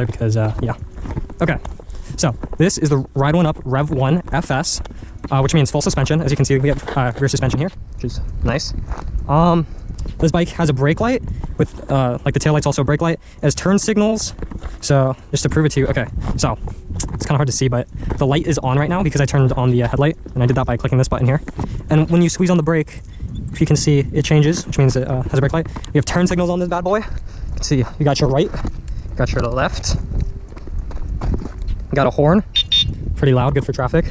together because, yeah. Okay, so this is the Ride1 Up Revv1 Fs, which means full suspension. As you can see, we have rear suspension here, which is nice. This bike has a brake light with, like the tail light's also a brake light. It has turn signals. So just to prove it to you, okay, so it's kind of hard to see, but the light is on right now because I turned on the headlight, and I did that by clicking this button here. And when you squeeze on the brake, if you can see, it changes, which means it has a brake light. You have turn signals on this bad boy. You can see you got your right, got your left. You got a horn, pretty loud, good for traffic.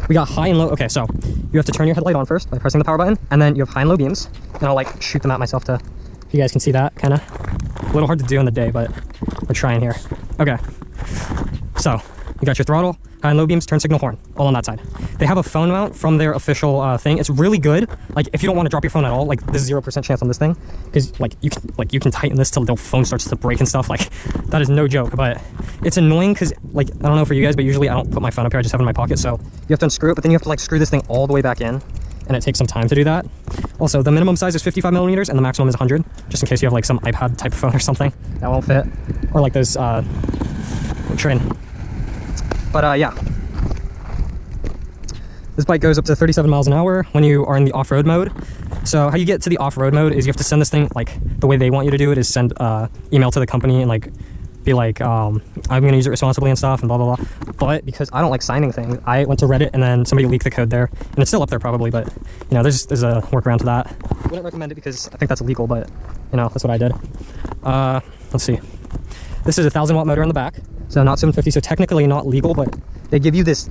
We got high and low. Okay, so you have to turn your headlight on first by pressing the power button, and then you have high and low beams. And I'll like shoot them at myself to, if you guys can see that, kind of a little hard to do in the day, but we're trying here. Okay, so you got your throttle, high and low beams, turn signal, horn, all on that side. They have a phone mount from their official thing. It's really good. Like if you don't want to drop your phone at all, like there's 0% chance on this thing, because like you can tighten this till the phone starts to break and stuff. Like that is no joke. But it's annoying because like I don't know for you guys, but usually I don't put my phone up here. I just have it in my pocket. So you have to unscrew it, but then you have to like screw this thing all the way back in, and it takes some time to do that. Also, the minimum size is 55 millimeters and the maximum is 100, just in case you have like some iPad type phone or something that won't fit, or like those train. But yeah, this bike goes up to 37 miles an hour when you are in the off-road mode. So how you get to the off-road mode is you have to send this thing, like the way they want you to do it is send email to the company and like be like, I'm gonna use it responsibly and stuff and blah blah blah. But because I don't like signing things, I went to Reddit and then somebody leaked the code there, and it's still up there probably, but you know, there's a workaround to that. I wouldn't recommend it because I think that's illegal, but you know, that's what I did. Let's see, this is a 1000-watt motor in the back, so not 750, so technically not legal, but they give you this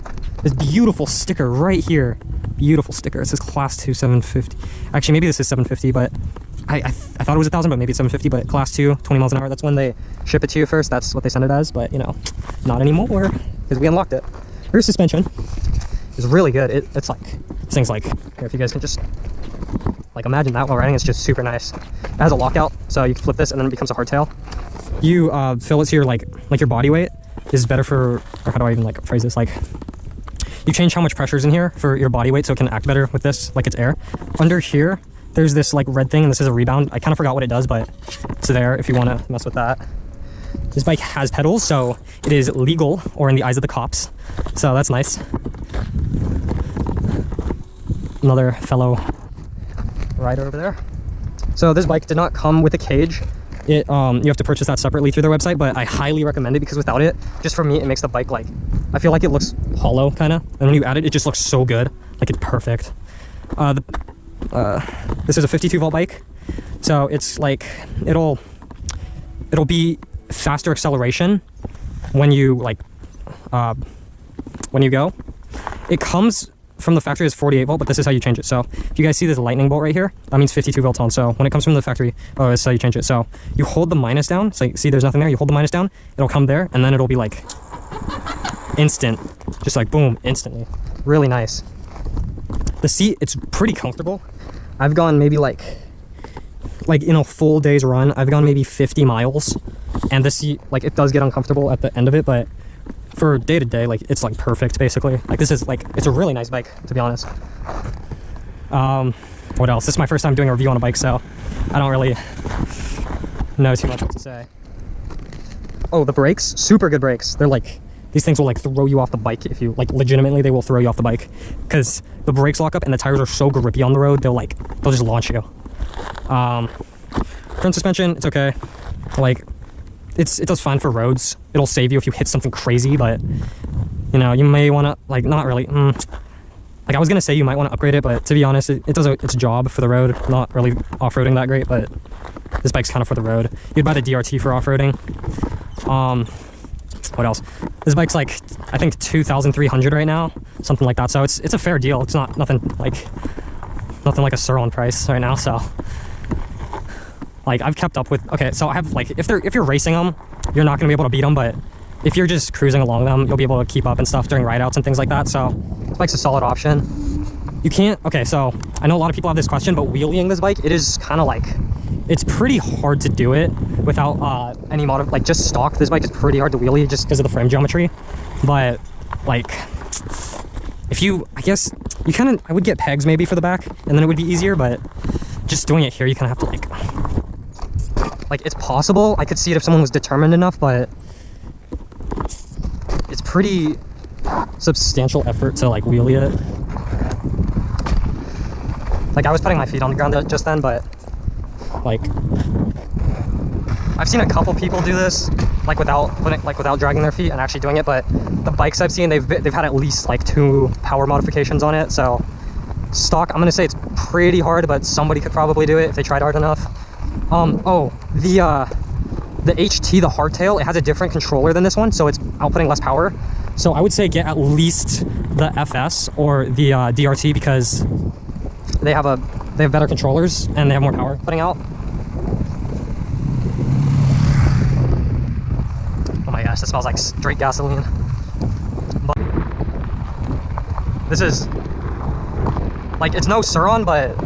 beautiful sticker right here. Beautiful sticker. It says class 2 750. Actually, maybe this is 750, but I thought it was 1000, but maybe it's 750. But class 2, 20 miles an hour. That's when they ship it to you first. That's what they send it as. But you know, not anymore because we unlocked it. Rear suspension is really good. It's like things like here, if you guys can just like imagine that while riding, it's just super nice. It has a lockout, so you can flip this and then it becomes a hardtail. You fill it to your like your body weight is better for, or how do I even like phrase this, like you change how much pressure is in here for your body weight so it can act better with this, like it's air. Under here there's this like red thing, and this is a rebound. I kind of forgot what it does, but it's there if you want to mess with that. This bike has pedals, so it is legal, or in the eyes of the cops, so that's nice. Another fellow rider over there. So this bike did not come with a cage. You have to purchase that separately through their website, but I highly recommend it because without it, just for me, it makes the bike like, I feel like it looks hollow kind of, and when you add it, it just looks so good, like it's perfect. This is a 52-volt bike, so it's like it'll be faster acceleration when you like when you go. It comes from the factory as 48-volt, but this is how you change it. So if you guys see this lightning bolt right here, that means 52 volts on. So when it comes from the factory, oh, this is how you change it. So you hold the minus down. So see, there's nothing there. You hold the minus down, it'll come there, and then it'll be like instant, just like boom, instantly. Really nice. The seat, it's pretty comfortable. I've gone maybe like in a full day's run, I've gone maybe 50 miles, and the seat, like it does get uncomfortable at the end of it, but for day to day, like it's like perfect basically. Like this is like, it's a really nice bike, to be honest. What else? This is my first time doing a review on a bike, so I don't really know too much what to say. Oh, the brakes, super good brakes. They're like, these things will like throw you off the bike if you like, legitimately they will throw you off the bike because the brakes lock up and the tires are so grippy on the road, they'll just launch you. Front suspension, it's okay. Like it does fine for roads. It'll save you if you hit something crazy, but you know, you may want to like, not really, like I was gonna say you might want to upgrade it, but to be honest, it does its job for the road. Not really off-roading that great, but this bike's kind of for the road. You'd buy the DRT for off-roading. What else? This bike's like, I think 2,300 right now, something like that. So it's a fair deal. It's not nothing like a Surron price right now. So like I've kept up with, okay, so I have like, if you're racing them, you're not gonna be able to beat them, but if you're just cruising along them, you'll be able to keep up and stuff during ride outs and things like that. So this bike's a solid option. You can't, okay, so I know a lot of people have this question, but wheeling this bike, it is kind of like, it's pretty hard to do it without any mod, like just stock. This bike is pretty hard to wheelie just because of the frame geometry. But like, if you, I guess you kind of, I would get pegs maybe for the back, and then it would be easier. But just doing it here, you kind of have to like it's possible. I could see it if someone was determined enough, but pretty substantial effort to like wheelie it. Like I was putting my feet on the ground just then, but like I've seen a couple people do this like without dragging their feet and actually doing it, but the bikes I've seen, they've had at least like 2 power modifications on it. So stock, I'm gonna say it's pretty hard, but somebody could probably do it if they tried hard enough. Oh, the HT, the hardtail, it has a different controller than this one, so it's outputting less power. So I would say get at least the FS or the DRT, because they have better controllers and they have more power putting out. Oh my gosh, that smells like straight gasoline. But this is like, it's no Sur-Ron, but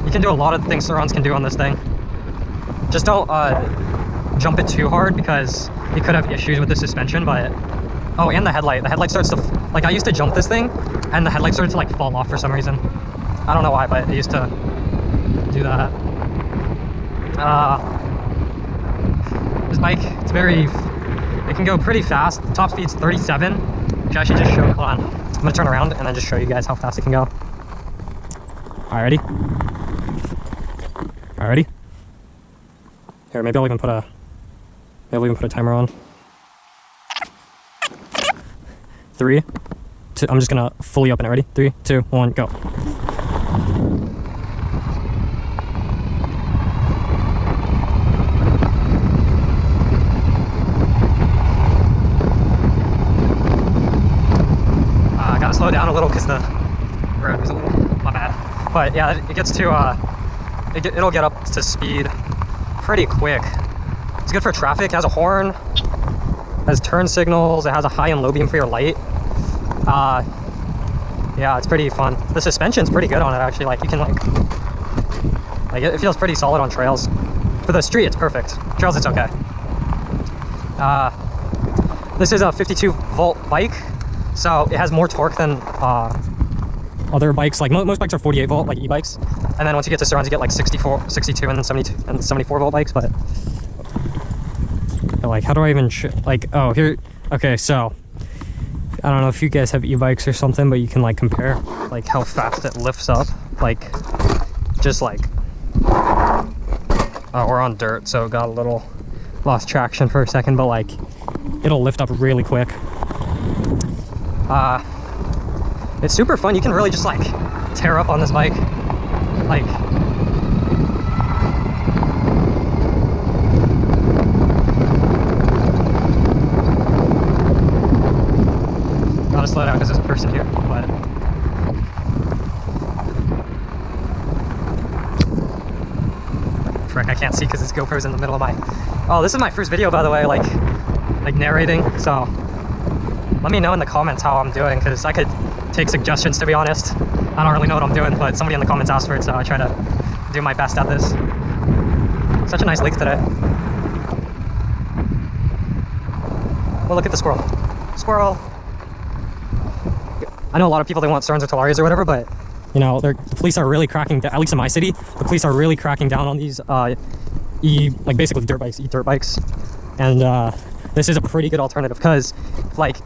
you can do a lot of things Sur-Rons can do on this thing. Just don't jump it too hard, because you could have issues with the suspension. But oh, and the headlight starts to, like, I used to jump this thing and the headlight started to like fall off for some reason. I don't know why, but it used to do that. This bike, it can go pretty fast. Top speed's 37, which I should just show. Hold on, I'm gonna turn around and then just show you guys how fast it can go. Alrighty. Here, maybe I'll even put a timer on. 3, 2, I'm just gonna fully open it. Ready? 3, 2, 1, go. I gotta slow down a little because the road is a little, my bad. But yeah, it gets to, it'll get up to speed pretty quick. It's good for traffic. It has a horn, has turn signals, it has a high and low beam for your light. Yeah, it's pretty fun. The suspension's pretty good on it, actually. Like, you can like it feels pretty solid on trails. For the street, it's perfect. Trails, it's okay. This is a 52 volt bike, so it has more torque than other bikes. Like most bikes are 48 volt, like e-bikes, and then once you get to Sur-Rons, you get like 64, 62, and then 72 and 74 volt bikes. But like, how do I even like, oh, here, okay, so I don't know if you guys have e-bikes or something, but you can like compare like how fast it lifts up. Like, just like, we're on dirt, so it got a little lost traction for a second, but like it'll lift up really quick. It's super fun. You can really just like tear up on this bike. Like, gotta slow down because there's a person here, but frick, I can't see because this GoPro's in the middle of my, oh, this is my first video, by the way, like narrating, so let me know in the comments how I'm doing, because I could take suggestions, to be honest. I don't really know what I'm doing, but somebody in the comments asked for it, so I try to do my best at this. Such a nice lake today. Well, look at the squirrel. Squirrel! I know a lot of people, they want Sur-Rons or Talarias or whatever, but you know, the police are really cracking down, at least in my city, the police are really cracking down on these like basically dirt bikes. And this is a pretty good alternative, because like,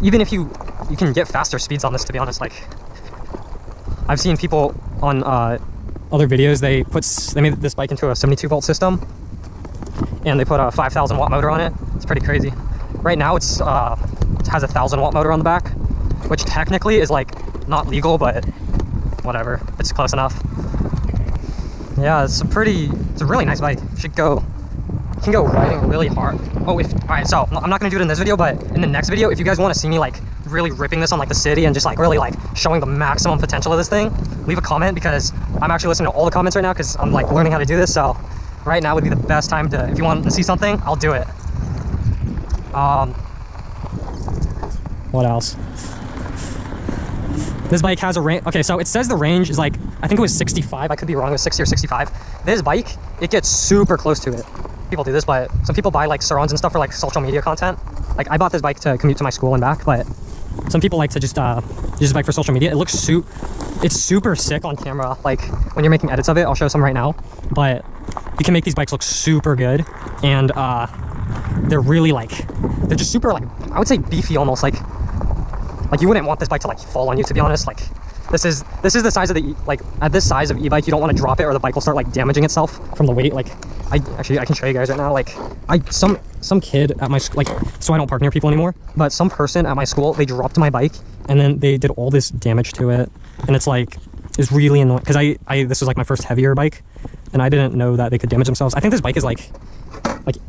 even if you can get faster speeds on this, to be honest. Like, I've seen people on other videos, they made this bike into a 72 volt system, and they put a 5,000 watt motor on it. It's pretty crazy. Right now it has a 1,000 watt motor on the back, which technically is like not legal, but whatever, it's close enough. Yeah, it's a really nice bike. You should go. You can go riding really hard. Oh, alright, so I'm not gonna do it in this video, but in the next video, if you guys want to see me like really ripping this on like the city and just like really like showing the maximum potential of this thing, leave a comment, because I'm actually listening to all the comments right now, because I'm like learning how to do this. So right now would be the best time to, if you want to see something, I'll do it. What else? This bike has a range. Okay, so it says the range is like, I think it was 65. I could be wrong. It was 60 or 65. This bike, it gets super close to it. People do this, but some people buy like Sur-Rons and stuff for like social media content. Like, I bought this bike to commute to my school and back, but some people like to just use this bike for social media. It looks it's super sick on camera. Like, when you're making edits of it, I'll show some right now, but you can make these bikes look super good. And they're really like, they're just super like, I would say beefy almost. Like like, you wouldn't want this bike to like fall on you, to be honest. Like, this is the size of the like, at this size of e-bike, you don't want to drop it or the bike will start like damaging itself from the weight. Like, I can show you guys right now. Like, some kid at my like, so I don't park near people anymore, but some person at my school, they dropped my bike and then they did all this damage to it, and it's like, it's really annoying because this was like my first heavier bike and I didn't know that they could damage themselves. I think this bike is like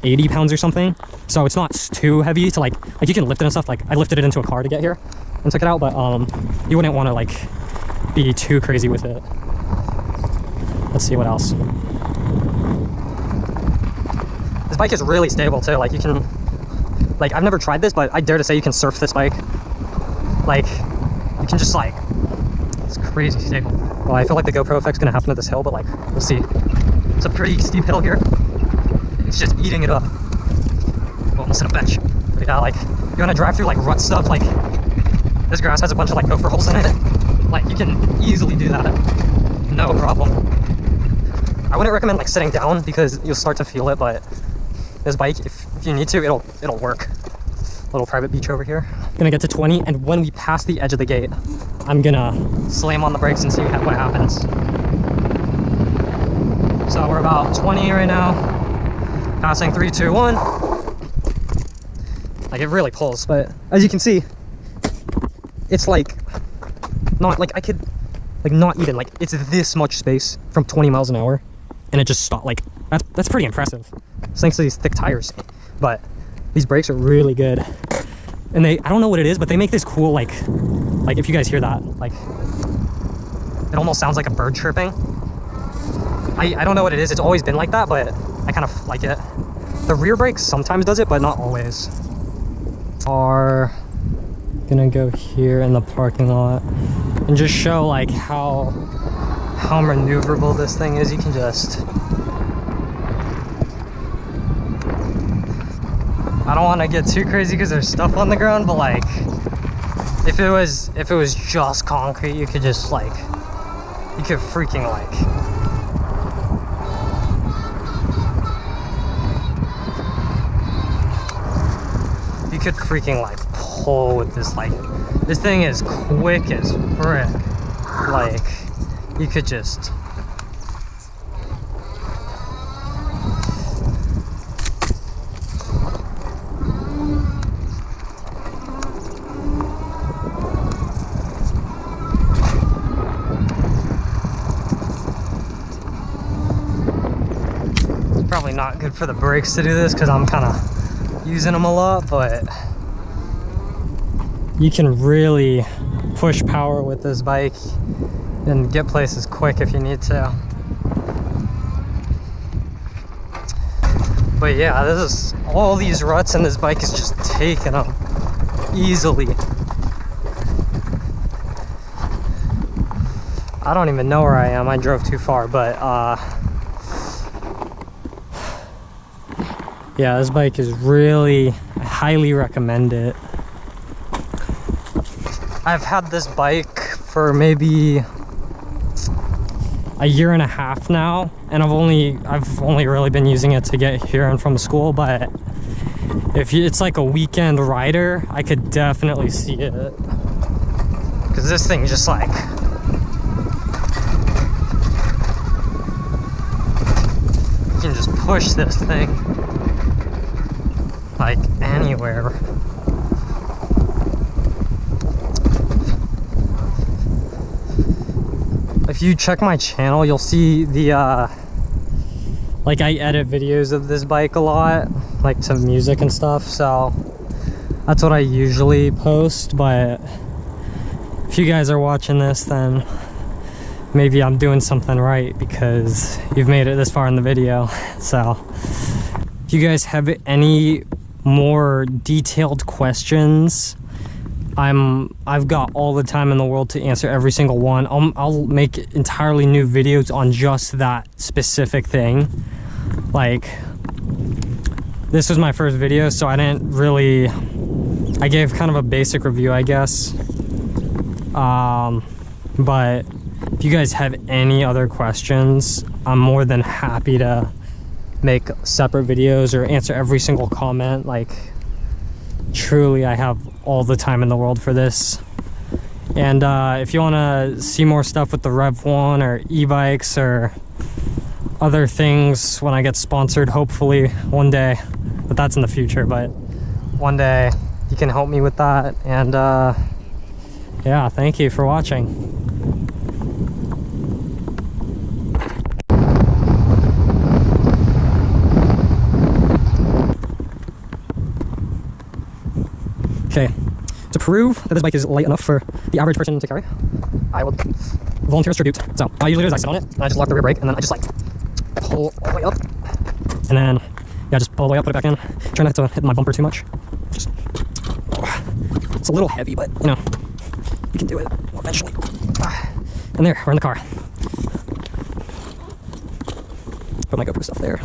80 pounds or something, so it's not too heavy to like you can lift it and stuff. Like, I lifted it into a car to get here and took it out, but you wouldn't want to like be too crazy with it. Let's see what else. This bike is really stable too. Like, you can, like, I've never tried this, but I dare to say you can surf this bike. Like, you can just like, it's crazy stable. Well, I feel like the GoPro effect's gonna happen at this hill, but like, we'll see. It's a pretty steep hill here. It's just eating it up. Almost in a bench. But yeah, like, you wanna drive through like rut stuff, like, this grass has a bunch of like gopher holes in it. Like, you can easily do that, no problem. I wouldn't recommend like sitting down because you'll start to feel it, but this bike, if you need to, it'll work. Little private beach over here. Gonna get to 20, and when we pass the edge of the gate, I'm gonna slam on the brakes and see what happens. So we're about 20 right now, passing 3, 2, 1. Like, it really pulls, but as you can see, it's like not like I could like not even like, it's this much space from 20 miles an hour, and it just stopped. Like, that's pretty impressive. It's thanks to these thick tires, but these brakes are really good. And I don't know what it is, but they make this cool, like if you guys hear that, like, it almost sounds like a bird chirping. I don't know what it is. It's always been like that, but I kind of like it. The rear brake sometimes does it, but not always. Are gonna go here in the parking lot and just show like how maneuverable this thing is. You can just, I don't want to get too crazy because there's stuff on the ground, but like, if it was just concrete, you could just like, you could freaking like, you could freaking like pull with this. Like, this thing is quick as frick. Like, you could just, probably not good for the brakes to do this because I'm kind of using them a lot, but you can really push power with this bike and get places quick if you need to. But yeah, this is all these ruts, and this bike is just taking them easily. I don't even know where I am. I drove too far, but yeah, this bike is really, I highly recommend it. I've had this bike for maybe a year and a half now, and I've only really been using it to get here and from school, but if it's like a weekend rider, I could definitely see it. Because this thing just like, you can just push this thing like anywhere. If you check my channel, you'll see the like, I edit videos of this bike a lot, like to music and stuff, so that's what I usually post. But if you guys are watching this, then maybe I'm doing something right because you've made it this far in the video. So if you guys have any more detailed questions, I've got all the time in the world to answer every single one. I'll make entirely new videos on just that specific thing. Like, this was my first video, so I gave kind of a basic review, I guess. But if you guys have any other questions, I'm more than happy to make separate videos or answer every single comment. Like, truly, I have all the time in the world for this. And if you want to see more stuff with the Revv1 or e-bikes or other things when I get sponsored, hopefully one day, but that's in the future, but one day you can help me with that. And yeah, thank you for watching. Okay, to prove that this bike is light enough for the average person to carry, I will volunteer as tribute. So what I usually do is I sit on it, and I just lock the rear brake, and then I just like pull all the way up, and then yeah, just pull all the way up, put it back in. Try not to hit my bumper too much. Just, it's a little heavy, but you know, you can do it eventually. And there, we're in the car. Put my GoPro stuff there.